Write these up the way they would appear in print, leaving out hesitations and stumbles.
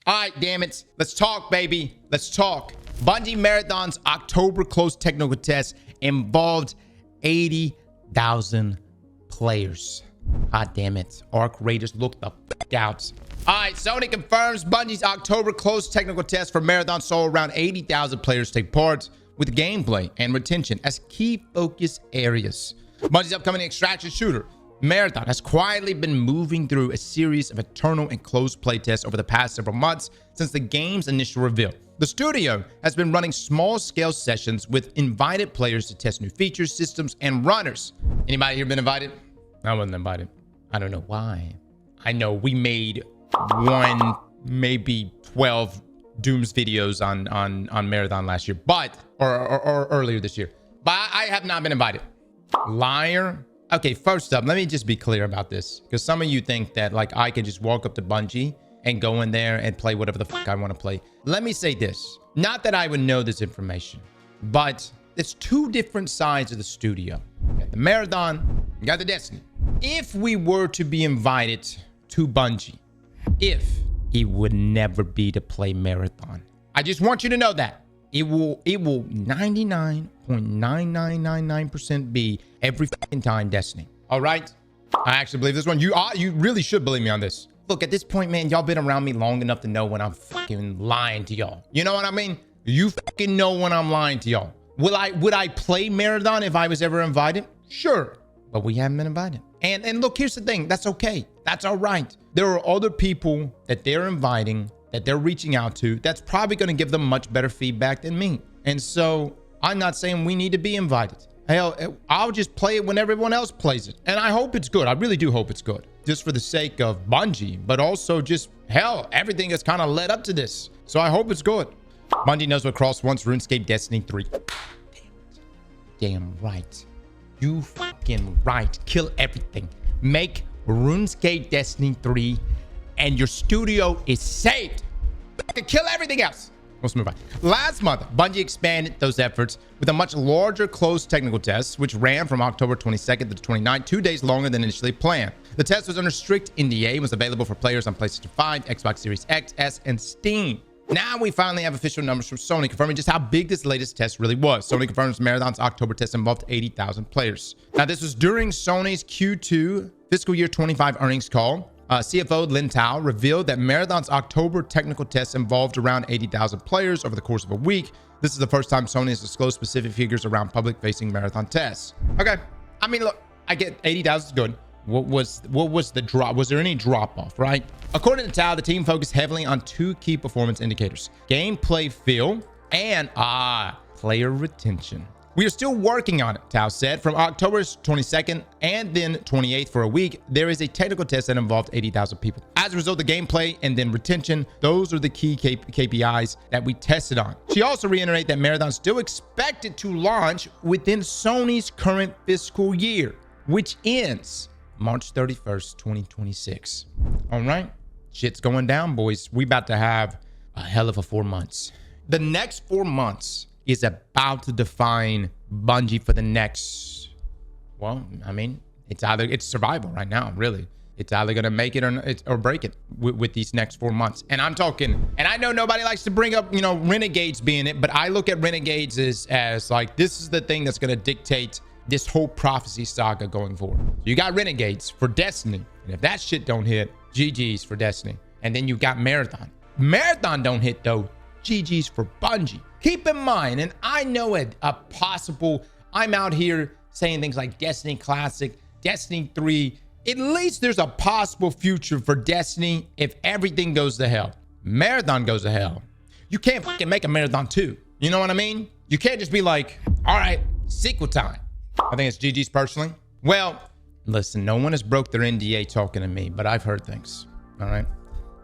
All right, damn it. Let's talk, baby. Let's talk. Bungie Marathon's October closed technical test involved 80,000 players. God damn it. Arc Raiders looked the f out. All right, Sony confirms Bungie's October closed technical test for Marathon saw around 80,000 players take part, with gameplay and retention as key focus areas. Bungie's upcoming extraction shooter, Marathon, has quietly been moving through a series of eternal and closed playtests over the past several months since the game's initial reveal. The studio has been running small-scale sessions with invited players to test new features, systems, and runners. Anybody here been invited? I wasn't invited. I don't know why. I know we made one, maybe 12 Dooms videos on Marathon last year, but or earlier this year, but I have not been invited. Liar. Okay, first up, let me just be clear about this, because some of you think that like I can just walk up to Bungie and go in there and play whatever the fuck I want to play. Let me say this, not that I would know this information, but it's two different sides of the studio. You got the Marathon, you got the Destiny. If we were to be invited to Bungie, it would never be to play Marathon. I just want you to know that. It will 99.9999% be every fucking time Destiny. All right? I actually believe this one. You really should believe me on this. Look, at this point, man, y'all been around me long enough to know when I'm fucking lying to y'all. You know what I mean? You fucking know when I'm lying to y'all. Would I play Marathon if I was ever invited? Sure. But we haven't been invited. And look, here's the thing. That's okay. That's all right. There are other people that they're inviting, that they're reaching out to, that's probably going to give them much better feedback than me. And so I'm not saying we need to be invited. Hell, I'll just play it when everyone else plays it. And I hope it's good. I really do hope it's good. Just for the sake of Bungie, but also just, hell, everything has kind of led up to this. So I hope it's good. Bungie knows what Cross wants. RuneScape Destiny 3. Damn right. You fucking right. Kill everything. Make RuneScape Destiny 3 and your studio is saved. Kill everything else. Let's move on. Last month, Bungie expanded those efforts with a much larger closed technical test, which ran from October 22nd to 29th, 2 days longer than initially planned. The test was under strict NDA and was available for players on PlayStation 5, Xbox Series X, S, and Steam. Now we finally have official numbers from Sony confirming just how big this latest test really was. Sony confirms Marathon's October test involved 80,000 players. Now, this was during Sony's Q2 fiscal year 25 earnings call. CFO Lin Tao revealed that Marathon's October technical test involved around 80,000 players over the course of a week. This is the first time Sony has disclosed specific figures around public-facing Marathon tests. Okay, I mean, look, I get 80,000 is good. What was the drop? Was there any drop off, right? According to Tao, the team focused heavily on two key performance indicators: gameplay feel and player retention. We are still working on it, Tao said. From October 22nd and then 28th for a week, there is a technical test that involved 80,000 people. As a result, the gameplay and then retention, those are the key KPIs that we tested on. She also reiterated that Marathon still expected to launch within Sony's current fiscal year, which ends March 31st, 2026. All right, shit's going down, boys. We about to have a hell of a 4 months. The next 4 months is about to define Bungie for the next, well, I mean, it's survival right now, really. It's either going to make it or break it with these next 4 months. And I'm talking, and I know nobody likes to bring up, Renegades being it, but I look at Renegades as like, this is the thing that's going to dictate this whole prophecy saga going forward. So you got Renegades for Destiny. And if that shit don't hit, GG's for Destiny. And then you got Marathon. Marathon don't hit though, GG's for Bungie. Keep in mind, and I know a possible, I'm out here saying things like Destiny Classic, Destiny 3. At least there's a possible future for Destiny if everything goes to hell. Marathon goes to hell. You can't fucking make a Marathon 2. You know what I mean? You can't just be like, all right, sequel time. I think it's GG's personally. Well, listen, no one has broke their NDA talking to me, but I've heard things. All right?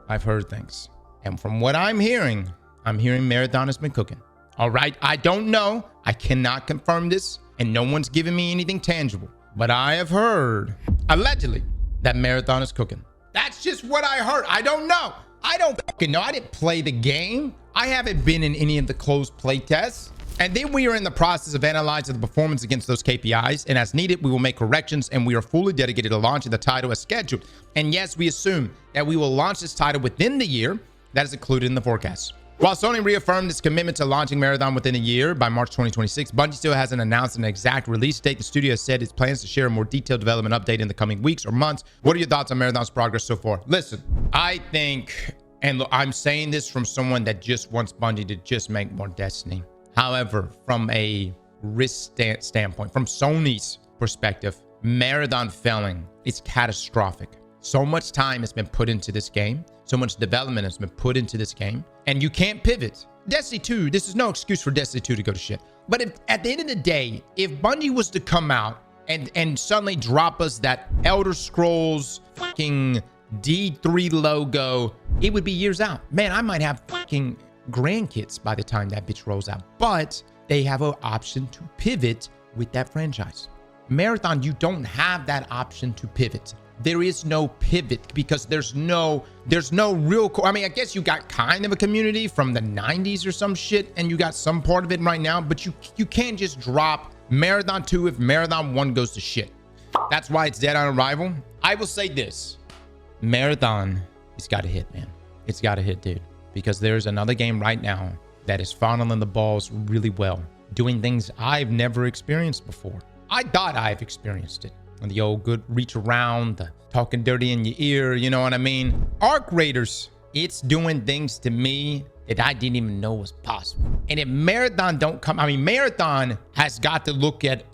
I've heard things. And from what I'm hearing Marathon has been cooking. All right? I don't know. I cannot confirm this, and no one's giving me anything tangible. But I have heard, allegedly, that Marathon is cooking. That's just what I heard. I don't know. I don't fucking know. I didn't play the game. I haven't been in any of the closed play tests. And then we are in the process of analyzing the performance against those KPIs. And as needed, we will make corrections, and we are fully dedicated to launching the title as scheduled. And yes, we assume that we will launch this title within the year, that is included in the forecast. While Sony reaffirmed its commitment to launching Marathon within a year by March 2026, Bungie still hasn't announced an exact release date. The studio has said its plans to share a more detailed development update in the coming weeks or months. What are your thoughts on Marathon's progress so far? Listen, I think, and look, I'm saying this from someone that just wants Bungie to just make more Destiny. However, from a risk standpoint, from Sony's perspective, Marathon failing is catastrophic. So much time has been put into this game. So much development has been put into this game. And you can't pivot. Destiny 2, this is no excuse for Destiny 2 to go to shit. But if, at the end of the day, if Bungie was to come out and suddenly drop us that Elder Scrolls fucking D3 logo, it would be years out. Man, I might have fucking grandkids by the time that bitch rolls out. But they have an option to pivot with that franchise. Marathon, you don't have that option to pivot. There is no pivot because there's no real I mean, I guess you got kind of a community from the 90s or some shit, and you got some part of it right now, but you can't just drop Marathon 2 if Marathon 1 goes to shit. That's why it's dead on arrival. I will say this. Marathon, it's got to hit, man. It's got to hit, dude. Because there's another game right now that is funneling the balls really well, doing things I've never experienced before. I thought I've experienced it. And the old good reach around, the talking dirty in your ear, you know what I mean? Arc Raiders, it's doing things to me that I didn't even know was possible. And if Marathon don't come, I mean, Marathon has got to look at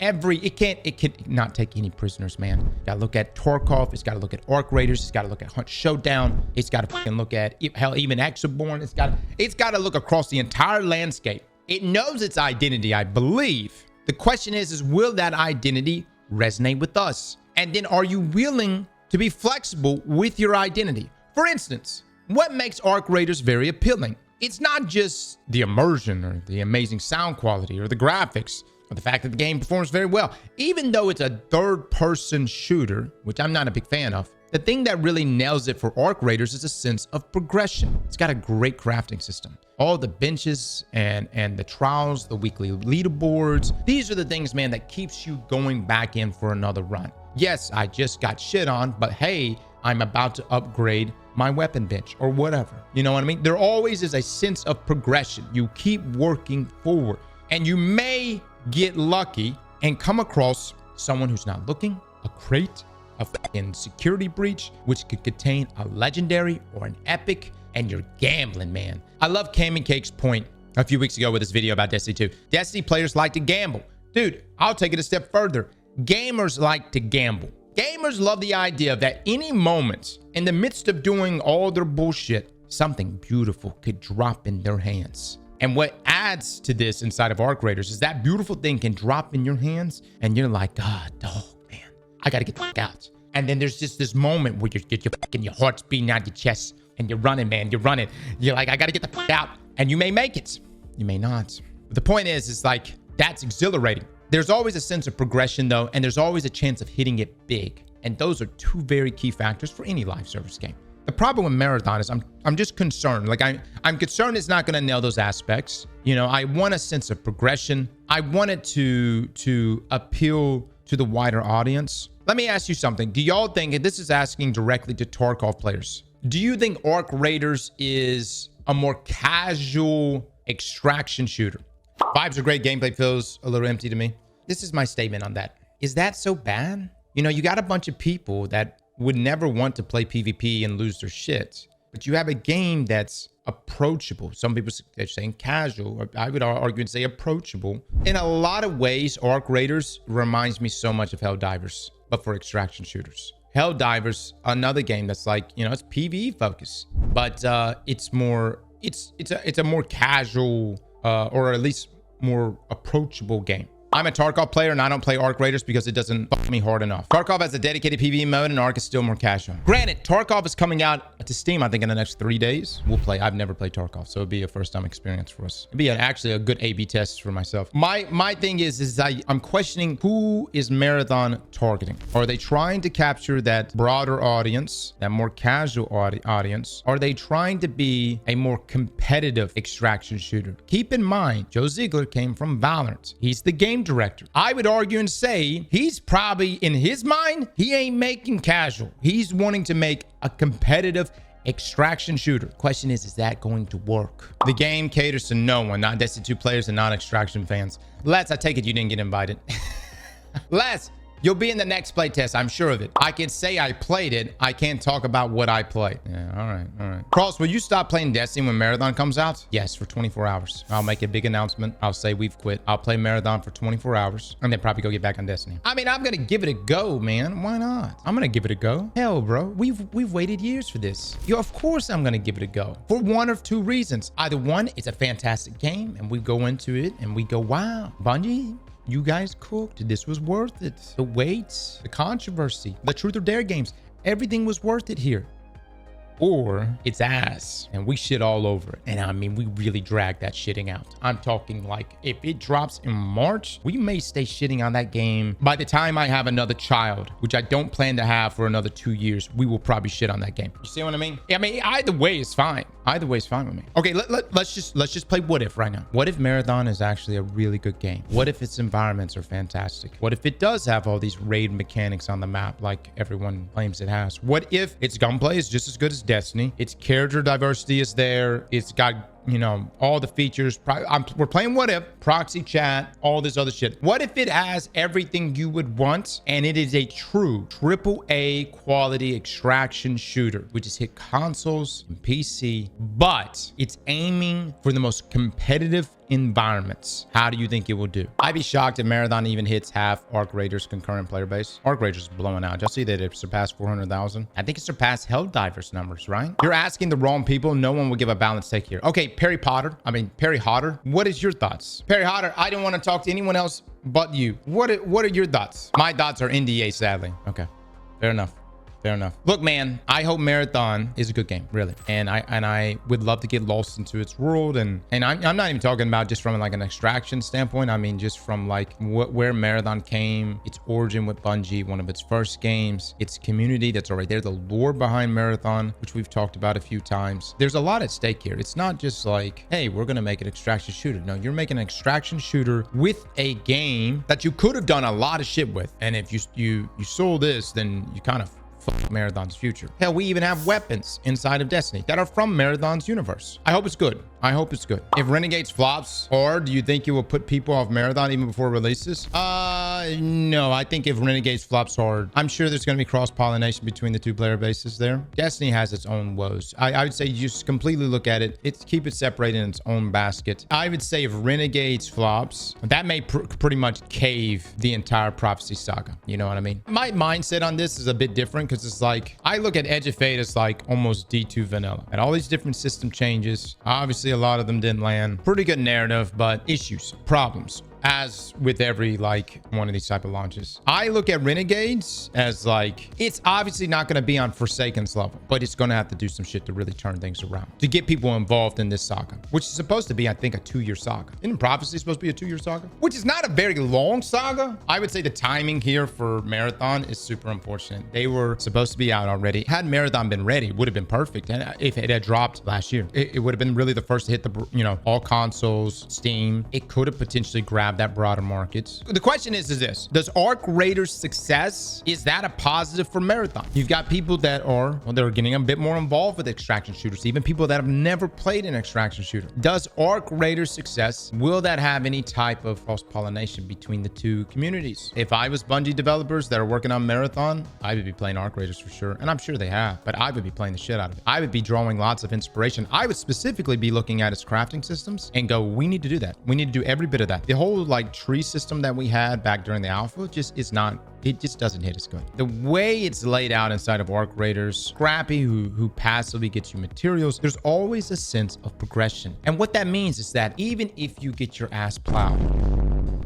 every, it can not take any prisoners, man. Got to look at Tarkov, it's got to look at Arc Raiders, it's got to look at Hunt Showdown, it's got to fucking look at, hell, even Exoborn, it's got to look across the entire landscape. It knows its identity, I believe. The question is will that identity resonate with us? And then are you willing to be flexible with your identity? For instance, what makes Arc Raiders very appealing? It's not just the immersion or the amazing sound quality or the graphics or the fact that the game performs very well. Even though it's a third-person shooter, which I'm not a big fan of, the thing that really nails it for Arc Raiders is a sense of progression. It's got a great crafting system. All the benches and the trials, the weekly leaderboards. These are the things, man, that keeps you going back in for another run. Yes, I just got shit on, but hey, I'm about to upgrade my weapon bench or whatever. You know what I mean? There always is a sense of progression. You keep working forward, and you may get lucky and come across someone who's not looking, a crate, a fucking security breach, which could contain a legendary or an epic, and you're gambling, man. I love Cam and Cake's point a few weeks ago with this video about Destiny 2. Destiny players like to gamble. Dude, I'll take it a step further. Gamers like to gamble. Gamers love the idea that any moment in the midst of doing all their bullshit, something beautiful could drop in their hands. And what adds to this inside of Arc Raiders is that beautiful thing can drop in your hands, and you're like, God, dog, man, I gotta get the fuck out. And then there's just this moment where your heart's beating out your chest, and you're running, man, you're running. You're like, I gotta get the fuck out. And you may make it, you may not. But the point is like, that's exhilarating. There's always a sense of progression though, and there's always a chance of hitting it big. And those are two very key factors for any live service game. The problem with Marathon is I'm just concerned. Like I'm concerned it's not gonna nail those aspects. You know, I want a sense of progression. I want it to appeal to the wider audience. Let me ask you something. Do y'all think, and this is asking directly to Tarkov players, do you think Arc Raiders is a more casual extraction shooter? Vibes are great, gameplay feels a little empty to me. This is my statement on that. Is that so bad? You know, you got a bunch of people that would never want to play PvP and lose their shit, but you have a game that's approachable. Some people are saying casual. I would argue and say approachable. In a lot of ways, Arc Raiders reminds me so much of Helldivers, but for extraction shooters. Helldivers, another game that's like, you know, it's PvE focused, but it's a more casual or at least more approachable game. I'm a Tarkov player and I don't play Arc Raiders because it doesn't fuck me hard enough. Tarkov has a dedicated PvE mode and Arc is still more casual. Granted, Tarkov is coming out to Steam, I think, in the next 3 days. We'll play. I've never played Tarkov, so it'd be a first-time experience for us. It'd be actually a good A/B test for myself. My thing is I'm questioning who is Marathon targeting. Are they trying to capture that broader audience, that more casual audience? Are they trying to be a more competitive extraction shooter? Keep in mind, Joe Ziegler came from Valorant. He's the game director. I would argue and say he's probably, in his mind, he ain't making casual. He's wanting to make a competitive extraction shooter. Question is that going to work? The game caters to no one, not Destiny 2 players and non-extraction fans. Les, I take it you didn't get invited. Les, you'll be in the next playtest. I'm sure of it. I can say I played it. I can't talk about what I play. Yeah, all right, all right. Cross, will you stop playing Destiny when Marathon comes out? Yes, for 24 hours. I'll make a big announcement. I'll say we've quit. I'll play Marathon for 24 hours and then probably go get back on Destiny. I mean, I'm going to give it a go, man. Why not? I'm going to give it a go. Hell, bro. We've waited years for this. Yo, of course I'm going to give it a go for one of two reasons. Either one, it's a fantastic game and we go into it and we go, wow, Bungie, you guys cooked. This was worth it. The wait, the controversy, the truth or dare games, everything was worth it here. Or it's ass and we shit all over it. And I mean, we really drag that shitting out. I'm talking like if it drops in March, we may stay shitting on that game. By the time I have another child, which I don't plan to have for another 2 years, we will probably shit on that game. You see what I mean? I mean, either way is fine. Either way is fine with me. Okay, let's just play What If right now. What if Marathon is actually a really good game? What if its environments are fantastic? What if it does have all these raid mechanics on the map like everyone claims it has? What if its gunplay is just as good as Destiny? Its character diversity is there. It's got, you know, all the features. We're playing What If, proxy chat, all this other shit. What if it has everything you would want and it is a true AAA quality extraction shooter, which has hit consoles and PC, but it's aiming for the most competitive environments? How do you think it will do? I'd be shocked if Marathon even hits half Arc Raiders concurrent player base. Arc Raiders is blowing out. Y'all see that it surpassed 400,000? I think it surpassed Helldivers numbers, right? You're asking the wrong people. No one will give a balanced take here. Okay, Perry Hodder. What is your thoughts? Perry Hodder, I didn't want to talk to anyone else but you. What are your thoughts? My thoughts are NDA, sadly. Okay, fair enough. Fair enough. Look, man, I hope Marathon is a good game, really. And I would love to get lost into its world. And I'm not even talking about just from like an extraction standpoint. I mean, just from like where Marathon came, its origin with Bungie, one of its first games, its community that's already there, the lore behind Marathon, which we've talked about a few times. There's a lot at stake here. It's not just like, hey, we're going to make an extraction shooter. No, you're making an extraction shooter with a game that you could have done a lot of shit with. And if you sold this, then you kind of Marathon's future. Hell, we even have weapons inside of Destiny that are from Marathon's universe. I hope it's good. I hope it's good. If Renegades flops, or do you think it will put people off Marathon even before releases? No, I think if Renegades flops hard, I'm sure there's going to be cross-pollination between the two player bases there. Destiny has its own woes. I would say you just completely look at it. Keep it separated in its own basket. I would say if Renegades flops, that may pretty much cave the entire Prophecy saga. You know what I mean? My mindset on this is a bit different because it's like, I look at Edge of Fate as like almost D2 vanilla. And all these different system changes, obviously a lot of them didn't land. Pretty good narrative, but issues, problems. As with every like one of these type of launches, I look at Renegades as like, it's obviously not going to be on Forsaken's level, but it's going to have to do some shit to really turn things around, to get people involved in this saga, which is supposed to be, I think, a 2-year saga. Isn't Prophecy supposed to be a 2-year saga? Which is not a very long saga. I would say the timing here for Marathon is super unfortunate. They were supposed to be out already. Had Marathon been ready, it would have been perfect. And if it had dropped last year, it would have been really the first to hit the, you know, all consoles, Steam. It could have potentially grabbed that broader markets. The question is this: does Arc Raiders' success, is that a positive for Marathon? You've got people that are, well, they're getting a bit more involved with extraction shooters, even people that have never played an extraction shooter. Does Arc Raiders' success, will that have any type of cross-pollination between the two communities? If I was Bungie developers that are working on Marathon, I would be playing Arc Raiders for sure. And I'm sure they have, but I would be playing the shit out of it. I would be drawing lots of inspiration. I would specifically be looking at its crafting systems and go, we need to do that. We need to do every bit of that. The whole like tree system that we had back during the alpha just is not, it just doesn't hit as good. The way it's laid out inside of Arc Raiders, Scrappy, who passively gets you materials, there's always a sense of progression. And what that means is that even if you get your ass plowed,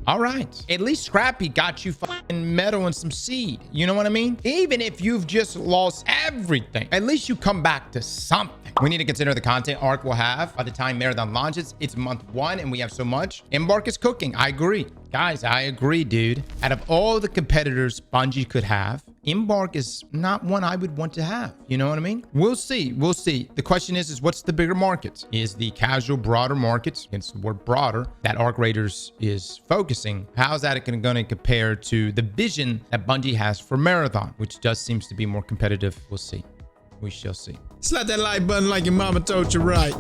all right, at least Scrappy got you fucking metal and some seed. You know what I mean? Even if you've just lost everything, at least you come back to something. We need to consider the content Arc will have by the time Marathon launches. It's month 1 and we have so much. Embark is cooking. I agree. Guys, I agree, dude. Out of all the competitors Bungie could have, Embark is not one I would want to have. You know what I mean? We'll see. We'll see. The question is what's the bigger market? Is the casual broader market, hence the word broader, that Arc Raiders is focusing, how's that going to compare to the vision that Bungie has for Marathon, which just seems to be more competitive? We'll see. We shall see. Slap that like button like your mama told you right.